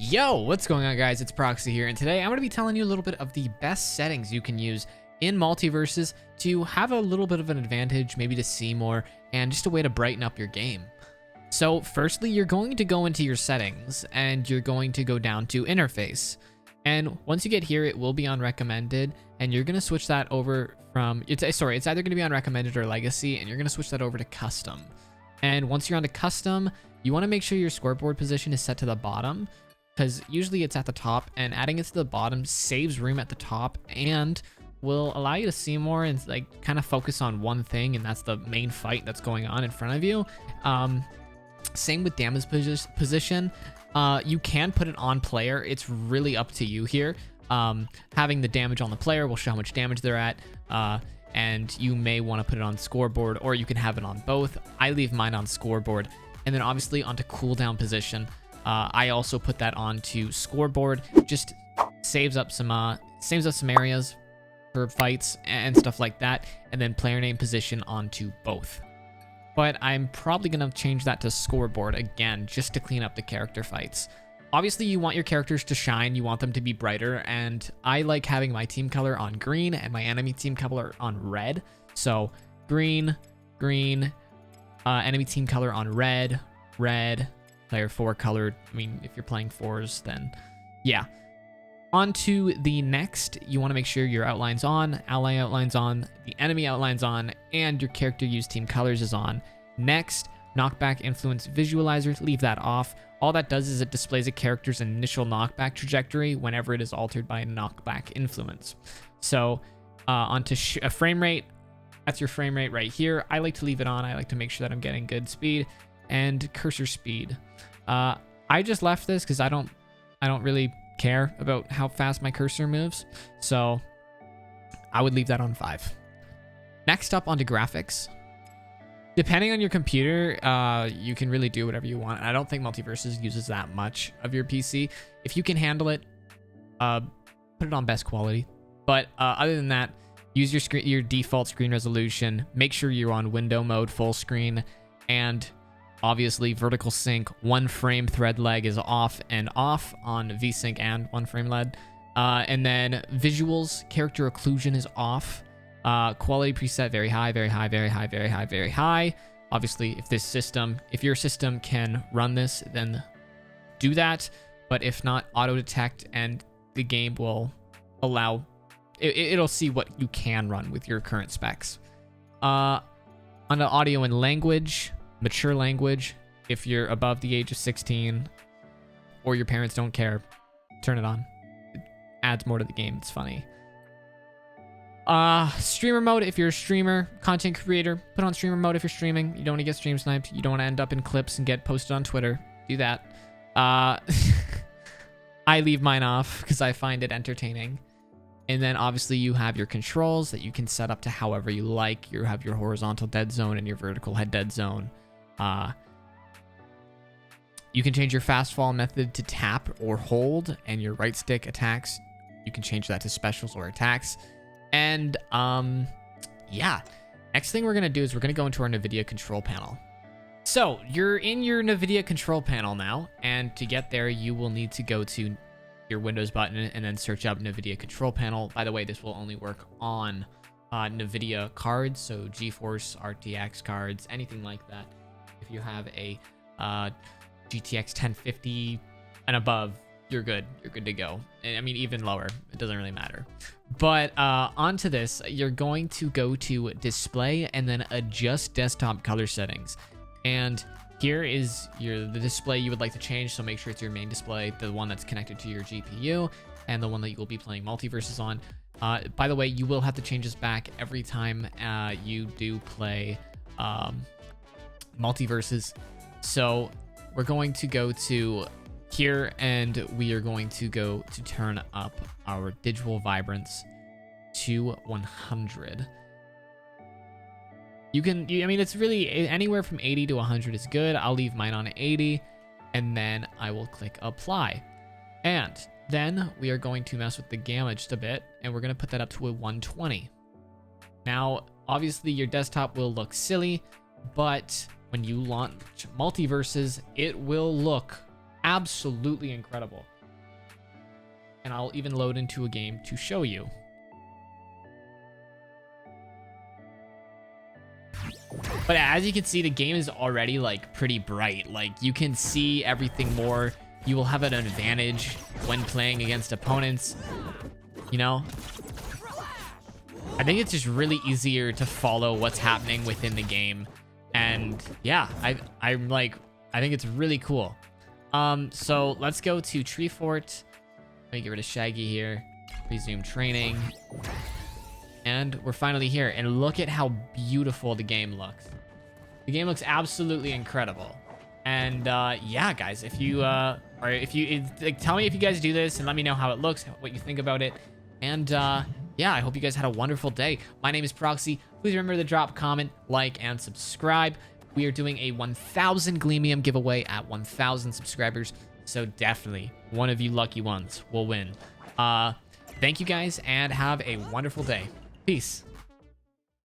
Yo, what's going on, guys? It's Proxy here, and today I'm going to be telling you a little bit of the best settings you can use in MultiVersus to have a little bit of an advantage, maybe to see more, and just a way to brighten up your game. So firstly, you're going to go into your settings, and you're going to go down to interface. And once you get here, it will be on recommended, and you're going to switch that over from, it's either going to be on recommended or legacy, and you're going to switch that over to custom. And once you're on to custom, you want to make sure your scoreboard position is set to the bottom, because usually it's at the top, and adding it to the bottom saves room at the top and will allow you to see more and like kind of focus on one thing, and that's the main fight that's going on in front of you. Same with damage position. You can put it on player. It's really up to you here. Having the damage on the player will show how much damage they're at, and you may want to put it on scoreboard, or you can have it on both. I leave mine on scoreboard, and then obviously onto cooldown position. I also put that onto scoreboard. Just saves up some areas for fights and stuff like that, and then player name position onto both. But I'm probably gonna change that to scoreboard again, just to clean up the character fights. Obviously, you want your characters to shine, you want them to be brighter, and I like having my team color on green and my enemy team color on red. So green, enemy team color on red, player 4 colored. I mean, if you're playing 4s, then yeah. On to the next, you want to make sure your outline's on, ally outline's on, the enemy outline's on, and your character use team colors is on. Next, knockback influence visualizer, leave that off. All that does is it displays a character's initial knockback trajectory whenever it is altered by a knockback influence. So onto a frame rate, that's your frame rate right here. I like to leave it on. I like to make sure that I'm getting good speed. And cursor speed. I just left this because I don't really care about how fast my cursor moves, so I would leave that on 5. Next up, onto graphics. Depending on your computer, you can really do whatever you want. I don't think MultiVersus uses that much of your PC. If you can handle it, put it on best quality. But other than that, use your default screen resolution. Make sure you're on window mode, full screen, and obviously vertical sync, one frame thread lag is off on VSync and one frame lag. And then visuals, character occlusion is off. Quality preset, very high, very high, very high, very high, very high. Obviously, if your system can run this, then do that. But if not, auto detect, and the game will allow, it'll see what you can run with your current specs. On the audio and language, mature language, if you're above the age of 16 or your parents don't care, turn it on. It adds more to the game. It's funny. Streamer mode, if you're a streamer, content creator, put on streamer mode if you're streaming. You don't want to get stream sniped. You don't want to end up in clips and get posted on Twitter. Do that. I leave mine off because I find it entertaining. And then obviously you have your controls that you can set up to however you like. You have your horizontal dead zone and your vertical head dead zone. You can change your fast fall method to tap or hold, and your right stick attacks, you can change that to specials or attacks. And yeah, next thing we're gonna do is we're gonna go into our NVIDIA control panel. So you're in your NVIDIA control panel now, and to get there you will need to go to your Windows button and then search up NVIDIA control panel. By the way, this will only work on NVIDIA cards, so GeForce RTX cards, anything like that. If you have a GTX 1050 and above, you're good. You're good to go. And I mean, even lower, it doesn't really matter. But onto this, you're going to go to display and then adjust desktop color settings. And here is the display you would like to change. So make sure it's your main display, the one that's connected to your GPU, and the one that you will be playing MultiVersus on. By the way, you will have to change this back every time you do play MultiVersus. So we're going to go to here, and we are going to go to turn up our digital vibrance to 100. I mean, it's really anywhere from 80 to 100 is good. I'll leave mine on 80, and then I will click apply. And then we are going to mess with the gamma just a bit, and we're going to put that up to a 120. Now, obviously your desktop will look silly, but when you launch MultiVersus, it will look Absolutely incredible. And I'll even load into a game to show you. But as you can see, the game is already like pretty bright. Like you can see everything more. You will have an advantage when playing against opponents. You know, I think it's just really easier to follow what's happening within the game. And yeah, I think it's really cool. So let's go to Tree Fort. Let me get rid of Shaggy here. Resume training. And we're finally here. And look at how beautiful the game looks. The game looks absolutely incredible. And yeah, guys, if you tell me if you guys do this and let me know how it looks, what you think about it. And yeah, I hope you guys had a wonderful day. My name is Proxy. Please remember to drop, comment, like, and subscribe. We are doing a 1,000 Gleamium giveaway at 1,000 subscribers. So definitely one of you lucky ones will win. Thank you guys and have a wonderful day. Peace.